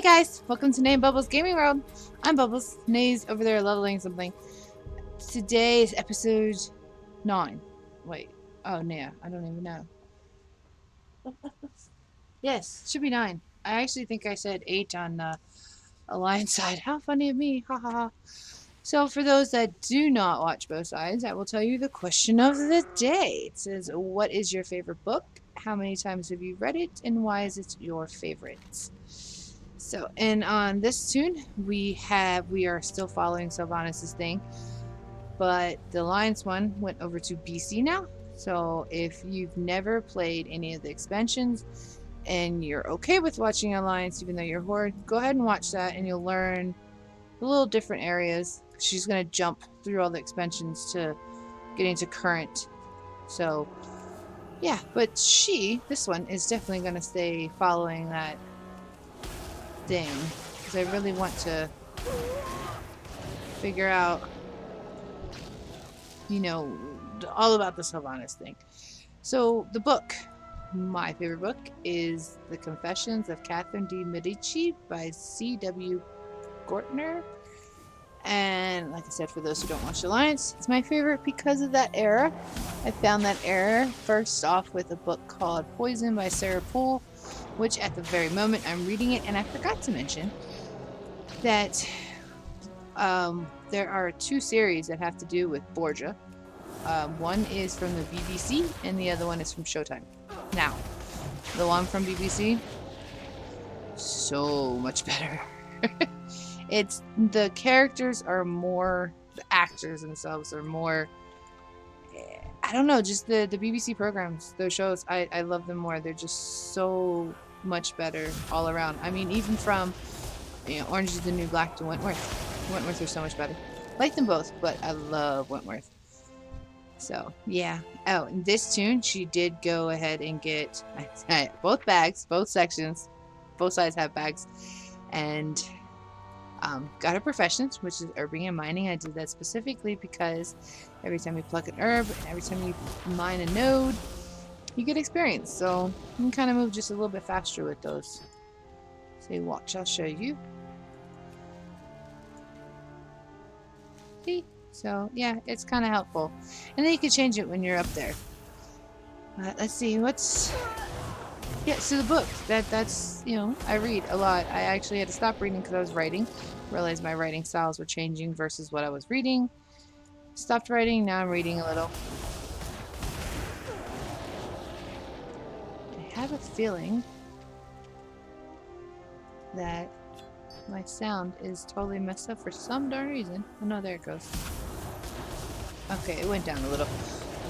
guys, welcome to Name Bubbles Gaming World. I'm Bubbles. Nae's over there leveling something. Today is episode 9. Wait. Oh, yeah. I don't even know. Yes, should be 9. I actually think I said 8 on the Alliance side. How funny of me. Ha ha ha. So for those that do not watch both sides, I will tell you the question of the day. It says, what is your favorite book? How many times have you read it? And why is it your favorite? So, and on this tune, we are still following Sylvanas' thing, but the Alliance one went over to BC now. So if you've never played any of the expansions and you're okay with watching Alliance, even though you're Horde, go ahead and watch that and you'll learn a little different areas. She's going to jump through all the expansions to get into current. So, yeah, but this one, is definitely going to stay following that thing. Because I really want to figure out, you know, all about the Sylvanas thing. So, the book, my favorite book, is The Confessions of Catherine de' Medici by C.W. Gortner. And like I said, for those who don't watch Alliance, it's my favorite because of that era. I found that era first off with a book called Poison by Sarah Poole, which at the very moment I'm reading it, and I forgot to mention that there are 2 series that have to do with Borgia. One is from the BBC and the other one is from Showtime. Now, the one from BBC, so much better. It's the characters are more, the actors themselves are more, I don't know, just the BBC programs, those shows, I love them more. They're just so much better all around. I mean, even from, Orange is the New Black to Wentworth. Wentworth are so much better. Like them both, but I love Wentworth. So, yeah. Oh, in this tune, she did go ahead and get both bags, both sections, both sides have bags, and got her professions, which is herbing and mining. I did that specifically because every time you pluck an herb and every time you mine a node, you get experience. So you can kind of move just a little bit faster with those. So watch, I'll show you. See? So yeah, it's kind of helpful. And then you can change it when you're up there. Let's see, yeah, so the book, that's, I read a lot. I actually had to stop reading because I was writing. Realized my writing styles were changing versus what I was reading. Stopped writing, now I'm reading a little. I have a feeling that my sound is totally messed up for some darn reason. Oh no, there it goes. Okay, it went down a little.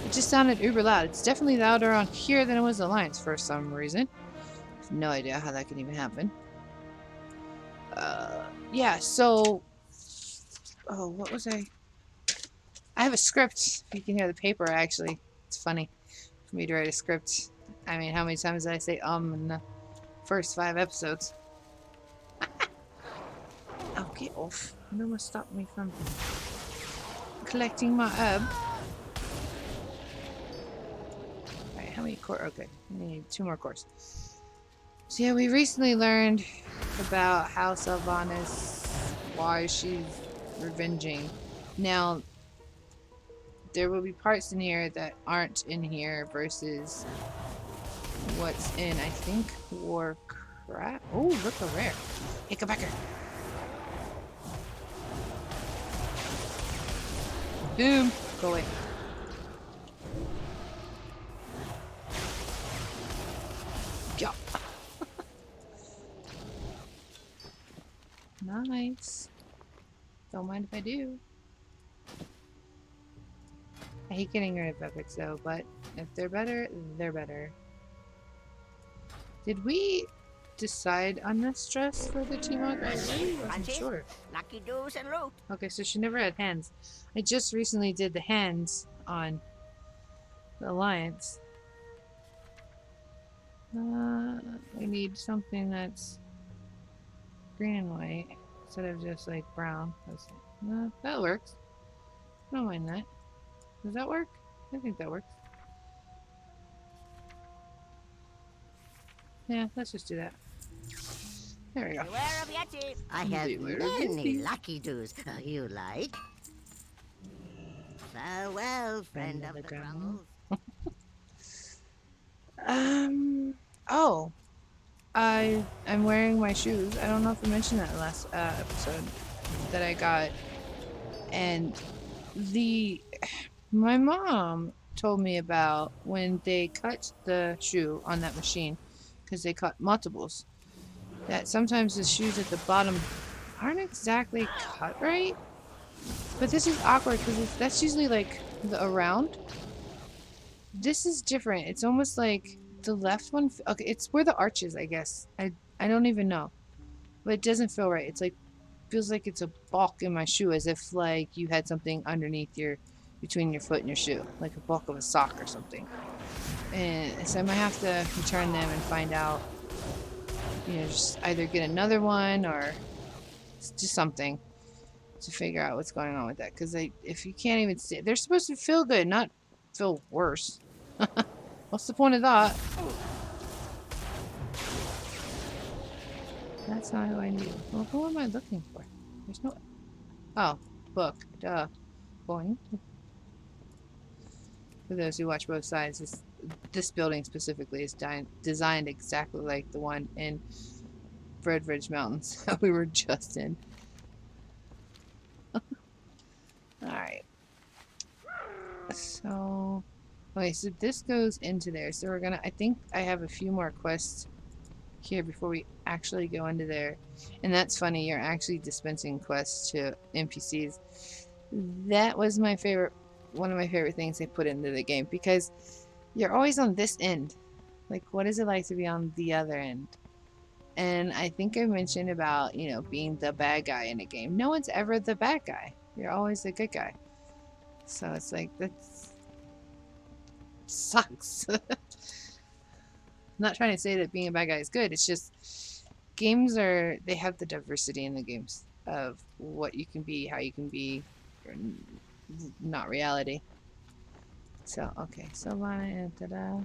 It just sounded uber loud. It's definitely louder on here than it was Alliance for some reason. I have no idea how that can even happen. Yeah, so... Oh, what was I have a script. You can hear the paper, actually. It's funny for me to write a script. I mean, how many times did I say in the first 5 episodes? Oh, get off. No one stop me from collecting my herb. Alright, how many cores? Okay, I need 2 more cores. So yeah, we recently learned about how Sylvanas, why she's revenging. Now, there will be parts in here that aren't in here versus what's in, I think, Warcraft. Oh, look a rare. Hicklebacker. Boom. Go away. Yeah. Nice. Don't mind if I do. I hate getting rid of epics though, but if they're better, they're better. Did we decide on this dress for the T-Mog? I really wasn't sure. Lucky doos and loot. Okay, so she never had hands. I just recently did the hands on the Alliance. We need something that's green and white instead of just like brown. That works. I don't mind that. Does that work? I think that works. Yeah, let's just do that. There we go. Beware of Yeti. I have Beware of many Yeti. lucky doos. You like? Farewell, friend of the Grumble. Grumbles. Oh, I'm wearing my shoes. I don't know if I mentioned that last episode that I got, and my mom told me about when they cut the shoe on that machine because they cut multiples. That sometimes the shoes at the bottom aren't exactly cut right, but this is awkward because that's usually like the around. This is different. It's almost like the left one. Okay, it's where the arch is, I guess. I don't even know, but it doesn't feel right. It's like feels like it's a bulk in my shoe, as if like you had something underneath between your foot and your shoe, like a bulk of a sock or something. And so I might have to return them and find out. Just either get another one or just something to figure out what's going on with that. Because if you can't even see, they're supposed to feel good, not feel worse. What's the point of that? That's not who I need. Well, who am I looking for? There's no... Oh, book. Duh. Boing. For those who watch both sides, this building specifically is designed exactly like the one in Red Ridge Mountains that we were just in. Alright. So... Okay, so this goes into there. So we're gonna... I think I have a few more quests here before we actually go into there. And that's funny, you're actually dispensing quests to NPCs. That was my favorite... one of my favorite things they put into the game, because you're always on this end. Like, what is it like to be on the other end? And I think I mentioned about, being the bad guy in a game. No one's ever the bad guy. You're always the good guy. So it's like, that sucks. I'm not trying to say that being a bad guy is good. It's just, they have the diversity in the games of what you can be, how you can be, not reality. So, okay, so Lana, da-da.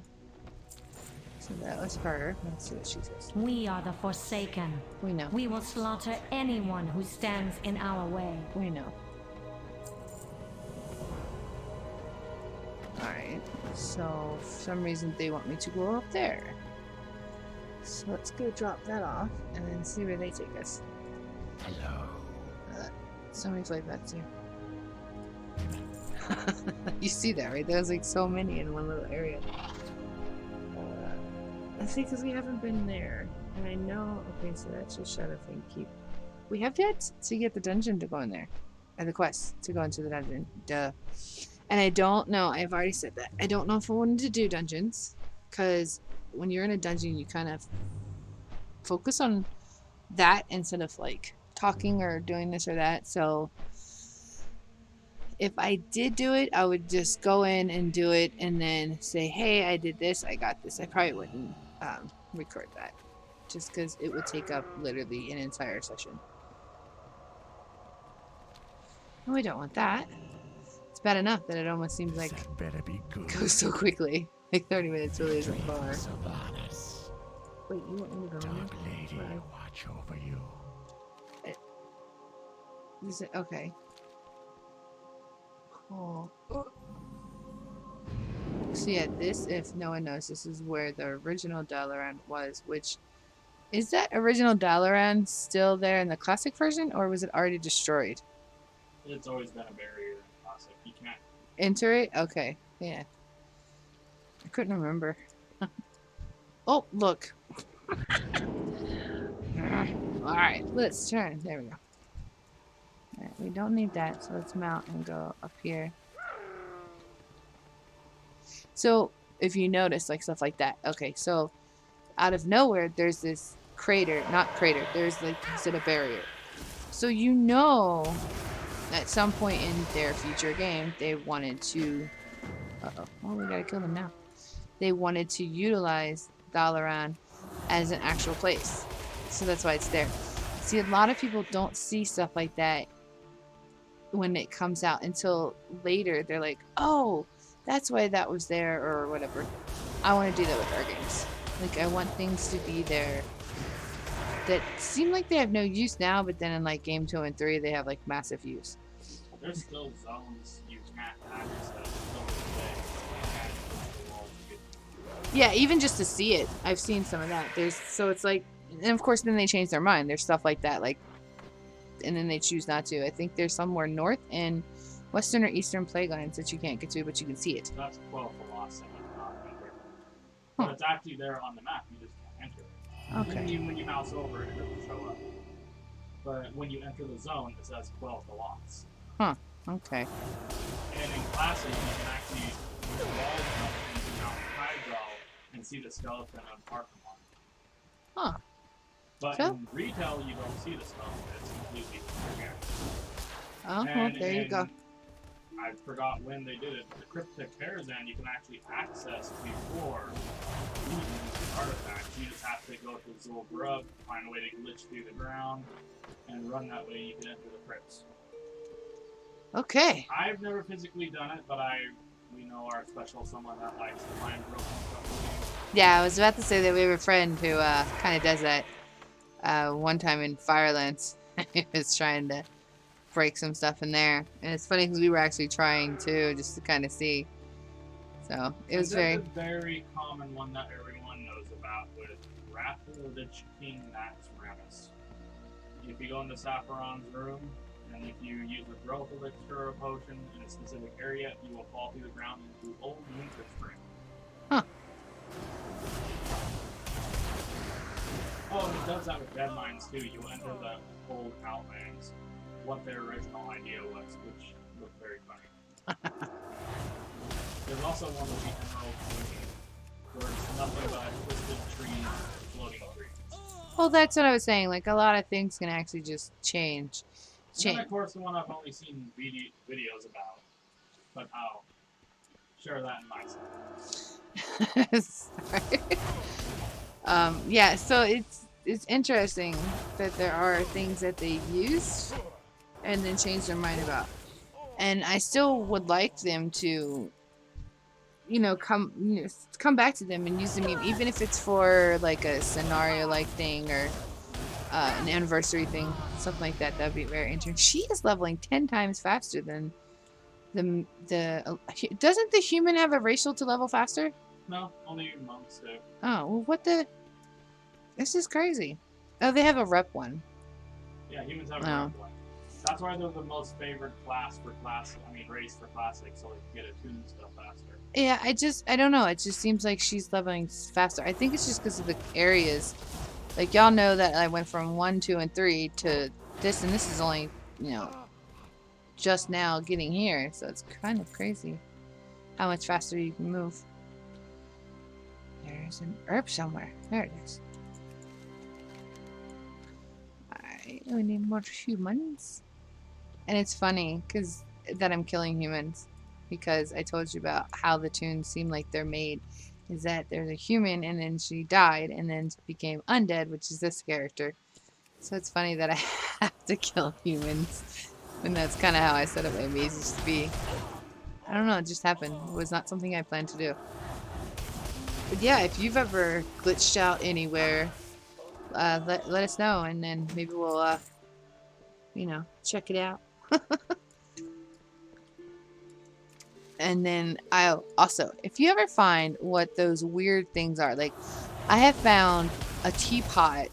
So that was her. Let's see what she says. We are the Forsaken. We know. We will slaughter anyone who stands in our way. We know. Alright, so for some reason they want me to go up there. So let's go drop that off and then see where they take us. Hello. So many flight paths here. You see that, right? There's like so many in one little area. I think because we haven't been there. And I know... Okay, so that's just Shadow Thing Keep. We have yet to get the dungeon to go in there. And the quest to go into the dungeon. Duh. And I don't know. I've already said that. I don't know if I wanted to do dungeons. Because when you're in a dungeon, you kind of focus on that instead of like talking or doing this or that. So if I did do it, I would just go in and do it and then say, hey, I did this, I got this. I probably wouldn't record that just because it would take up literally an entire session. And we don't want that. It's bad enough that it almost seems like That better be good. it goes so quickly. Like 30 minutes really isn't far. Sylvanas. Wait, you want me to go in Dark there? lady, Right. watch over you. Is it okay? Cool. So yeah, this, if no one knows, this is where the original Dalaran was, which... Is that original Dalaran still there in the classic version, or was it already destroyed? It's always been a barrier in classic. You can't. Enter it? Okay, yeah. I couldn't remember. Oh, look. Alright, let's turn. There we go. Alright, we don't need that, so let's mount and go up here. So, if you notice, like, stuff like that. Okay, so, out of nowhere, there's this crater. Not crater. There's, like, instead of barrier. So, you know, at some point in their future game, they wanted to... Uh-oh. Oh, we gotta kill them now. They wanted to utilize Dalaran as an actual place. So that's why it's there. See, a lot of people don't see stuff like that when it comes out until later. They're like, oh, that's why that was there or whatever. I want to do that with our games. Like, I want things to be there that seem like they have no use now, but then in like game 2 and 3 they have like massive use. There's still zones you can't access till this day. You can't access the wall to get Yeah, even just to see it, I've seen some of that. So it's like, and of course then they change their mind. There's stuff like that, like, and then they choose not to. I think there's somewhere north in western or eastern plaguelands that you can't get to, but you can see it. that's 12 velocity, not enter. Huh. But it's actually there on the map. You just can't enter it. Okay. Even when you mouse over it, it doesn't show up. But when you enter the zone, it says 12 velocity. Huh. Okay. And in classes, you can actually wall jump into Mount Hydro and see the skeleton of Arkham. Huh. But So? in retail, you don't see the skeleton. It's completely transparent. Oh, well, And there you go. I forgot when they did it. The Cryptic Caravan you can actually access before using the artifacts. You just have to go to Zul Grub, find a way to glitch through the ground, and run that way you can enter the crypts. Okay. I've never physically done it, but we know our special someone that likes to find broken stuff. Yeah, I was about to say that we have a friend who kind of does that. One time in Firelands, he was trying to break some stuff in there, and it's funny because we were actually trying to just to kind of see. So it was There's very. a very common one that everyone knows about with Wrath of the King Max Ramus. If you go into Saffron's room, and if you use a growth elixir or potion in a specific area, you will fall through the ground into Old Winter Spring. Huh. Oh, and it does that with dead mines too. You enter the old outlands, what their original idea was, which looked very funny. There's also one with the Emerald Green, where it's nothing but twisted trees, floating trees. Well, that's what I was saying. Like a lot of things can actually just change. And then, of course, the one I've only seen videos about, but I'll share that in my side. Sorry. Yeah, so it's interesting that there are things that they use and then change their mind about. And I still would like them to, come back to them and use them, even if it's for like a scenario-like thing or an anniversary thing, something like that. That'd be very interesting. She is leveling 10 times faster than the doesn't the human have a racial to level faster? No, only monks do. Oh, well, what the? This is crazy. Oh, they have a rep one. Yeah, humans have a Oh. rep one. That's why they're the most favored race for classic, so they can get attuned stuff faster. Yeah, I don't know. It just seems like she's leveling faster. I think it's just because of the areas. Like, y'all know that I went from 1, 2, and 3 to this, and this is only, just now getting here. So it's kind of crazy how much faster you can move. There's an herb somewhere. There it is. Alright, we need more humans. And it's funny that I'm killing humans, because I told you about how the tunes seem like they're made. Is that there's a human and then she died and then became undead, which is this character. So it's funny that I have to kill humans, and that's kind of how I set up my mazes to be. I don't know, it just happened. It was not something I planned to do. But yeah, if you've ever glitched out anywhere, let us know, and then maybe we'll, check it out. And then if you ever find what those weird things are, like I have found a teapot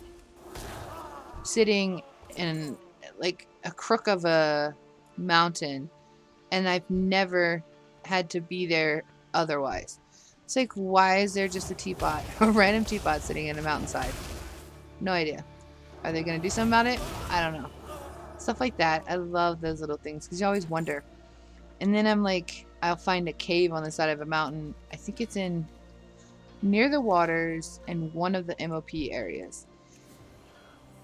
sitting in like a crook of a mountain, and I've never had to be there otherwise. It's like, why is there just a teapot, a random teapot sitting in a mountainside? No idea. Are they gonna do something about it? I don't know. Stuff like that. I love those little things because you always wonder. And then I'm like, I'll find a cave on the side of a mountain. I think it's near the waters and one of the MOP areas.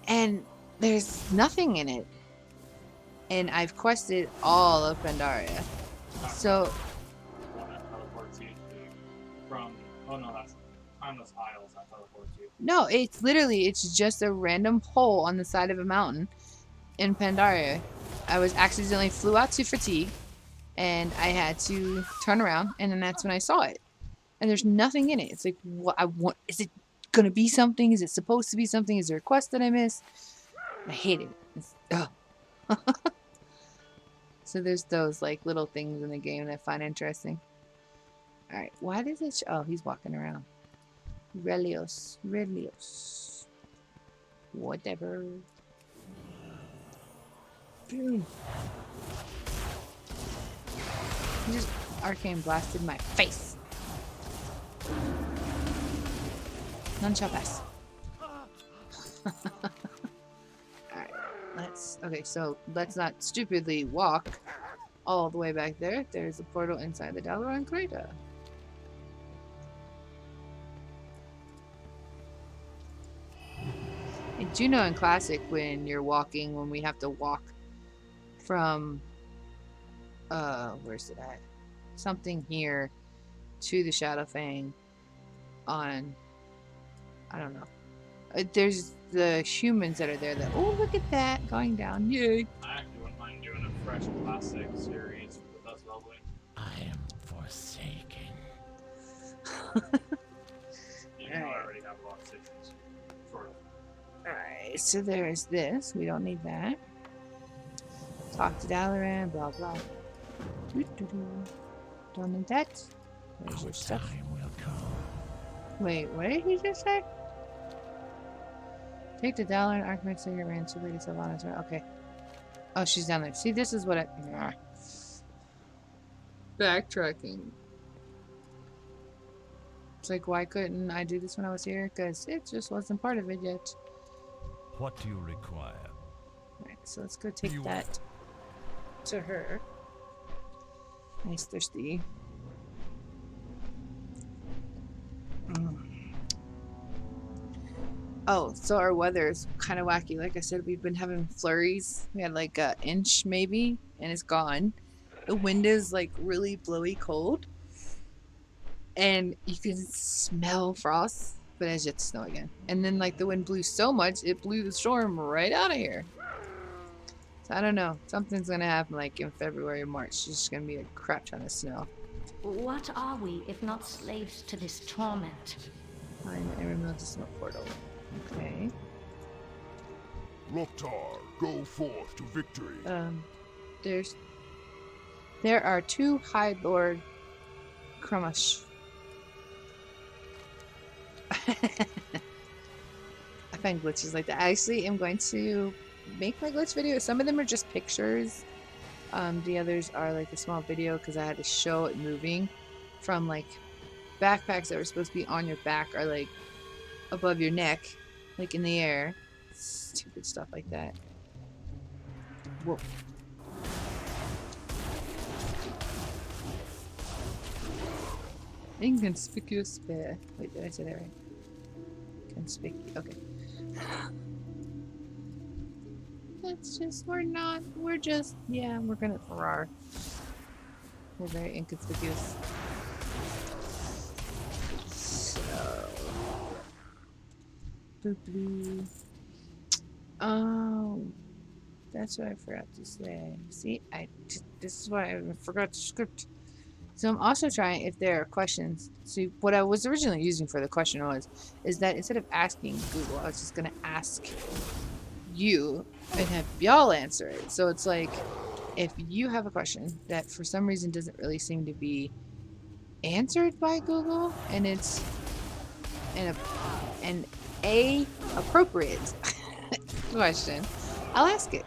And there's nothing in it. And I've quested all of Pandaria. So One that teleports you that's Timeless Isles that teleports you. no, it's just a random hole on the side of a mountain in Pandaria. I was accidentally flew out to Fatigue, and I had to turn around, and then that's when I saw it. And there's nothing in it. It's like, what I want is it gonna be something? Is it supposed to be something? Is there a quest that I missed? I hate it. Ugh. So there's those like little things in the game that I find interesting. Alright, why does it oh, he's walking around. Relios. Relios. Whatever. Boom. He just arcane blasted my face. None shall pass. Alright, okay, so let's not stupidly walk all the way back there. There's a portal inside the Dalaran crater. I do know in Classic when you're walking, when we have to walk from where's it at? Something here to the Shadowfang on, I don't know. There's the humans that are there that, oh, look at that, going down, yay. I actually wouldn't mind doing a fresh classic series with us leveling. I am forsaken. Even though I already have a lot of sections. Sort of. Alright, so there's this. We don't need that. Talk to Dalaran, blah blah. Don't need that. There's Our your stuff. time will come. Wait, what did he just say? Take the Dalaran Archmaster your ran to Lady Sylvanas. Okay. Oh, she's down there. See, this is what I. Backtracking. It's like, why couldn't I do this when I was here? Because it just wasn't part of it yet. What do you require? Alright, so let's go take that to her. Nice thirsty. Oh, so our weather is kind of wacky. Like I said, we've been having flurries. We had like an inch maybe, and it's gone. The wind is like really blowy cold. And you can smell frost, but it's yet to snow again. And then like the wind blew so much, it blew the storm right out of here. So I don't know. Something's gonna happen like in February or March. It's just gonna be a crap ton of snow. What are we if not slaves to this torment? Find and remove the smoke portal. Okay. Loktar, go forth to victory. There are two High Lord Krumush. I find glitches like that. I actually am going to make my glitch video. Some of them are just pictures. The others are like a small video because I had to show it moving from like backpacks that were supposed to be on your back or like above your neck, like in the air. Stupid stuff like that. Whoa. Inconspicuous bear. Wait, did I say that right? Conspicuous. Okay. It's just, we're just, yeah, we're gonna Farrar. We're very inconspicuous. So. Boop. Oh. That's what I forgot to say. See, this is why I forgot to script. So I'm also trying if there are questions. See, what I was originally using for the question is that instead of asking Google, I was just gonna ask you and have y'all answer it. So it's like if you have a question that for some reason doesn't really seem to be answered by Google and it's an appropriate question, I'll ask it.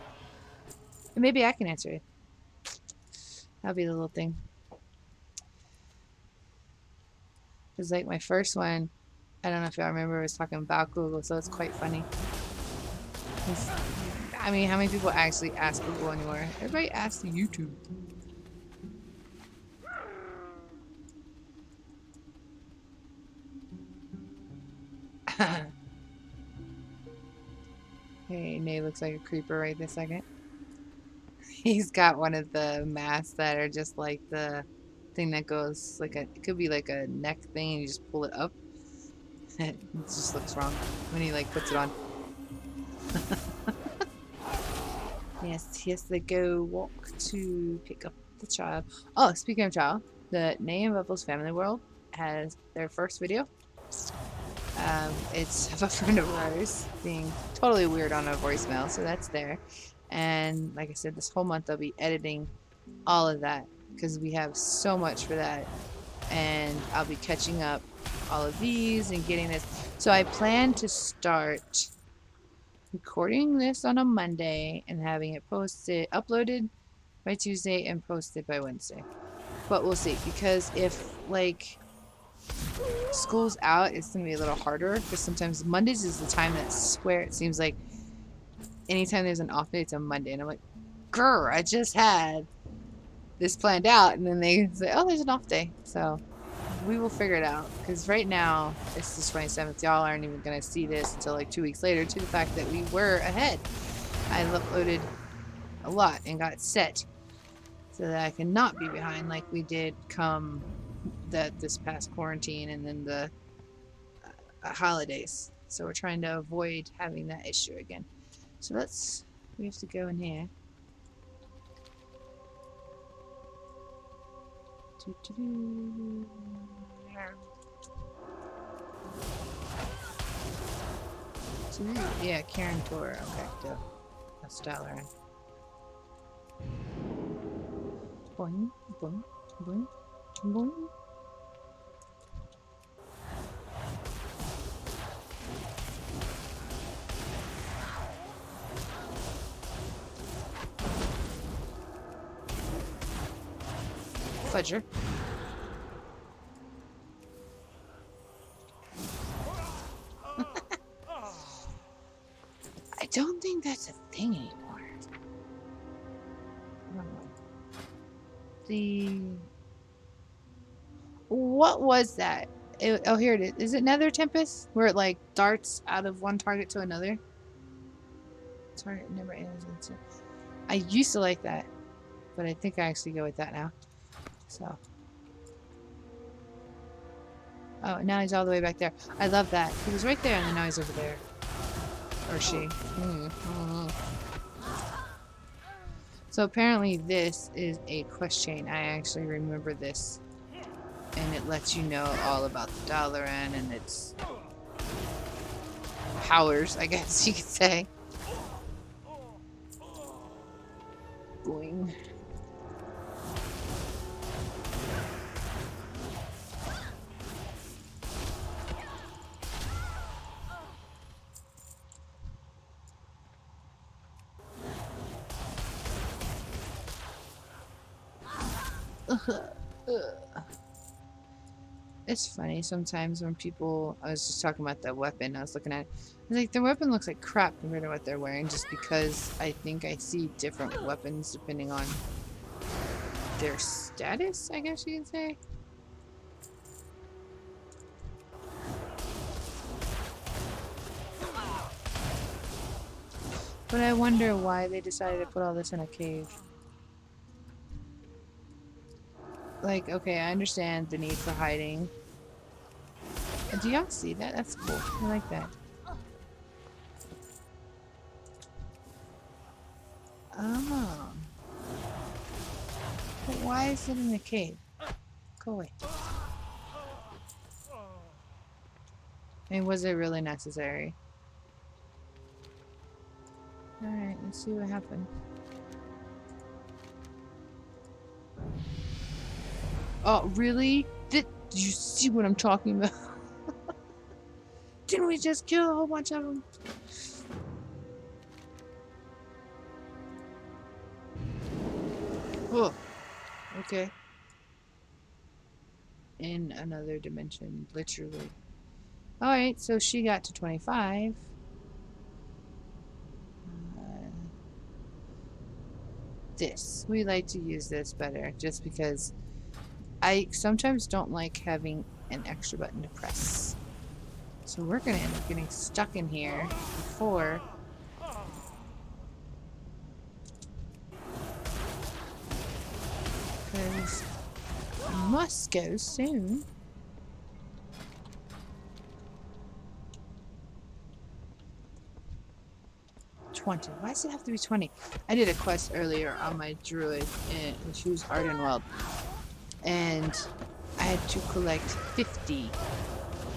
And maybe I can answer it. That'll be the little thing. Because like my first one, I don't know if y'all remember, I was talking about Google, so it's quite funny. I mean, how many people actually ask Google anymore? Everybody asks YouTube. Hey, Nay looks like a creeper right this second. He's got one of the masks that are just like the thing that goes like it could be like a neck thing and you just pull it up. It just looks wrong when he like puts it on. Yes, they go walk to pick up the child. Oh, speaking of child, the Nay and Buffalo's Family World has their first video. It's of a friend of ours being totally weird on a voicemail, so that's there. And like I said, this whole month I'll be editing all of that because we have so much for that. And I'll be catching up all of these and getting this. So I plan to start recording this on a Monday and having it uploaded by Tuesday and posted by Wednesday. But we'll see, because if like school's out, it's gonna be a little harder because sometimes Mondays is the time that I swear it seems like anytime there's an off day, it's a Monday, and I'm like, grr, I just had this planned out, and then they say, oh, there's an off day. So we will figure it out, because right now it's the 27th. Y'all aren't even gonna see this until like 2 weeks later, to the fact that we were ahead. I uploaded a lot and got set so that I can not be behind like we did come this past quarantine and then the holidays. So we're trying to avoid having that issue again. So we have to go in here. Yeah, Karen Tor. Okay, that's Dollar. Boing, boing, boing, boing. Fudger. I don't think that's a thing anymore. What was that? Oh, here it is. Is it Nether Tempest? Where it like darts out of one target to another? Target never ends. I used to like that, but I think I actually go with that now. So. Oh, now he's all the way back there. I love that. He was right there, and then now he's over there. Or she. So apparently this is a quest chain. I actually remember this. And it lets you know all about the Dalaran and its powers, I guess you could say. Boing. It's funny sometimes when people, I was just talking about the weapon, I was looking at it, I was like, their weapon looks like crap compared to what they're wearing, just because I think I see different weapons depending on their status, I guess you could say. But I wonder why they decided to put all this in a cave. Like, okay, I understand the need for hiding. Do y'all see that? That's cool. I like that. Oh. But why is it in a cave? Go away. I mean, was it really necessary? Alright, let's see what happened. Oh, really? Did you see what I'm talking about? Didn't we just kill a whole bunch of them? Oh, okay. In another dimension, literally. Alright, so she got to 25. This. We like to use this better, just because I sometimes don't like having an extra button to press. So we're going to end up getting stuck in here before because I must go soon. Why does it have to be 20? I did a quest earlier on my druid, and she was Ardenweld, and I had to collect 50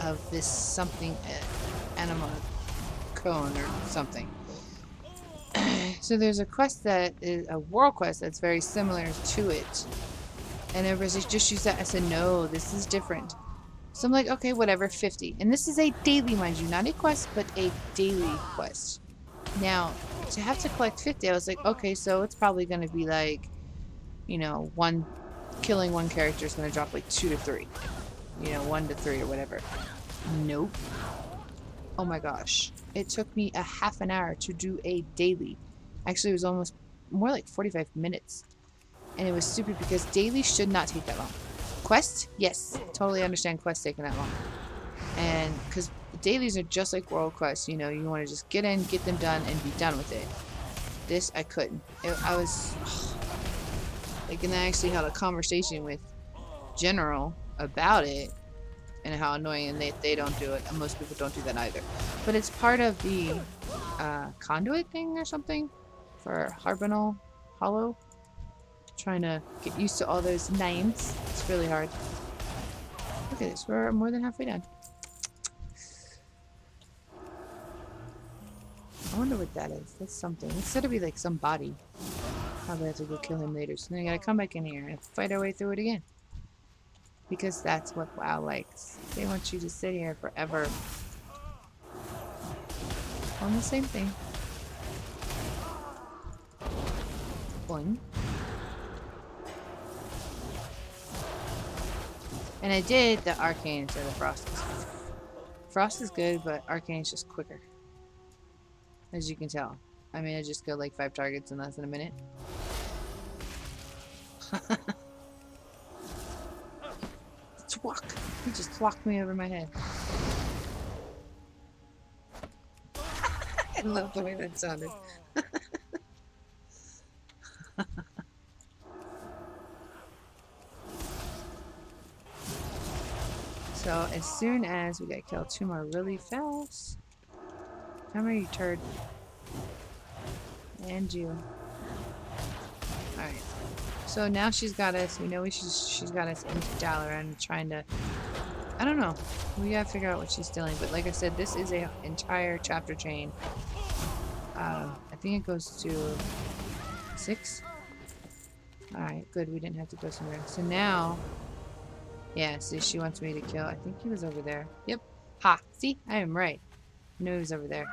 of this something anima cone or something. So there's a quest that is a world quest that's very similar to it. And everybody's like, just use that. I said, no, this is different. So I'm like, okay, whatever, 50. And this is a daily, mind you, not a quest, but a daily quest. Now, to have to collect 50, I was like, okay, so it's probably going to be like, you know, killing one character is going to drop like 2 to 3. You know, 1 to 3 or whatever. Nope. Oh my gosh. It took me a half an hour to do a daily. Actually, it was almost more like 45 minutes. And it was stupid because daily should not take that long. Quest? Yes. Totally understand quest taking that long. And because dailies are just like world quests, you know, you want to just get in, get them done, and be done with it. This, I couldn't. I was... like, and I actually had a conversation with General about it and how annoying, and they don't do it, and most people don't do that either. But it's part of the conduit thing or something for Harbinal Hollow. Trying to get used to all those names. It's really hard. Look at this. We're more than halfway done. I wonder what that is. That's something. It's gotta be like some body. Probably have to go kill him later. So then I gotta come back in here and fight our way through it again. Because that's what WoW likes. They want you to sit here forever on the same thing. Boing. And I did the Arcane instead of Frost. Frost is good, but Arcane is just quicker. As you can tell. I mean, I just killed like 5 targets in less than a minute. Twuck! He just thwacked me over my head. I love the way that sounded. So as soon as we gotta kill 2 more really fast. Come here, you turd. And you. Alright. So now she's got us. We know she's got us into Dalaran, trying to... I don't know. We gotta figure out what she's doing. But like I said, this is an entire chapter chain. I think it goes to 6. Alright, good. We didn't have to go somewhere. So now... yeah, see, she wants me to kill. I think he was over there. Yep. Ha! See? I am right. I knew he was over there.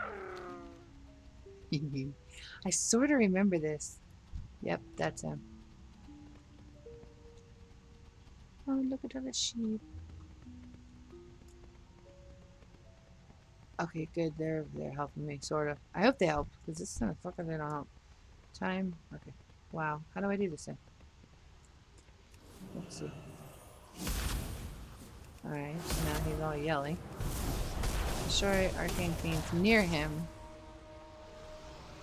I sort of remember this. Yep, that's him. Oh, look at all the sheep. Okay, good. They're helping me, sort of. I hope they help, because this is gonna fuck if they don't help. Time. Okay. Wow. How do I do this thing? Let's see. Alright, so now he's all yelling. Destroy arcane fiends near him.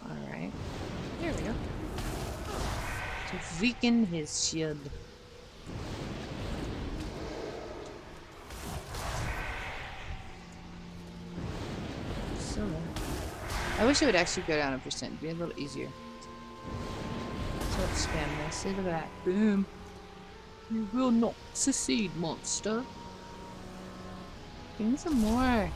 Alright. There we go. To weaken his shield. So I wish it would actually go down a percent. Be a little easier. So let's spam this. Look at that. Boom. You will not succeed, monster. Give me some more.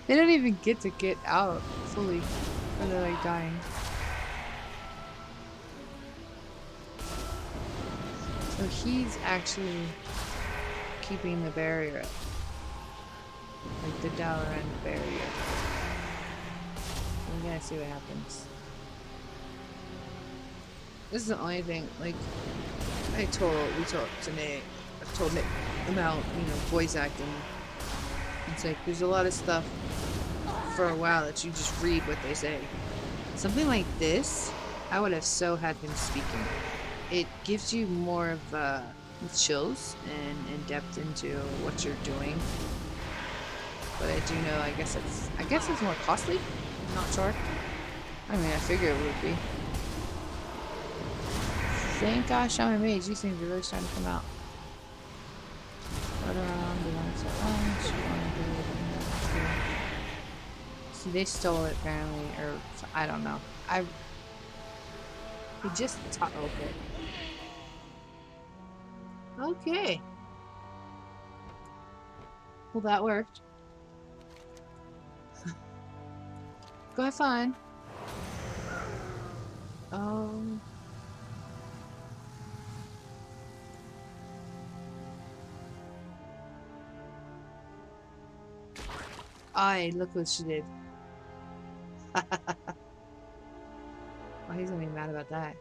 They don't even get to get out fully. Or they're like dying. So he's actually keeping the barrier up. Like the Dalaran barrier. We gotta see what happens. This is the only thing, like, we told Nick, I've told Nick about, you know, voice acting. It's like, there's a lot of stuff for a while that you just read what they say. Something like this, I would have so had him speaking. It gives you more of chills and depth into what you're doing. But I do know, I guess it's more costly. I'm not sure. I mean, I figure it would be. Thank gosh I'm a mage. These things are really starting to come out. Run around, see, they stole it apparently, or I don't know. He just okay. Okay. Well, that worked. Go have fun. Oh. Aye, look what she did. Oh, he's gonna be mad about that.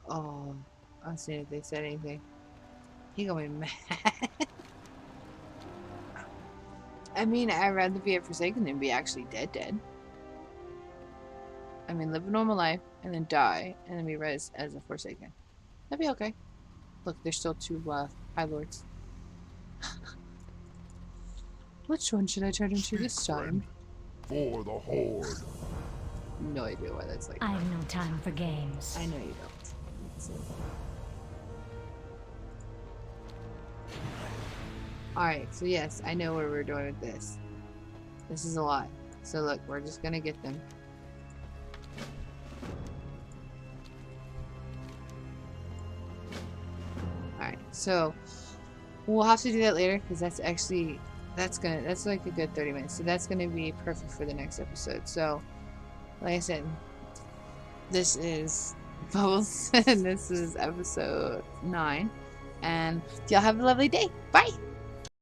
Oh, I'll see if they said anything. He gonna be mad. I mean, I'd rather be a Forsaken than be actually dead. I mean, live a normal life and then die and then be res as a Forsaken. That'd be okay. Look, there's still two High Lords. Which one should I turn into Speak, this friend. time? For the Horde. No idea why that's like. I have no time for games. I know you don't. Alright, so yes, I know where we're going with this. This is a lot. So look, we're just gonna get them. Alright, so we'll have to do that later because that's actually that's like a good 30 minutes. So that's gonna be perfect for the next episode. So like I said, this is Bubbles and this is episode 9. And y'all have a lovely day. Bye!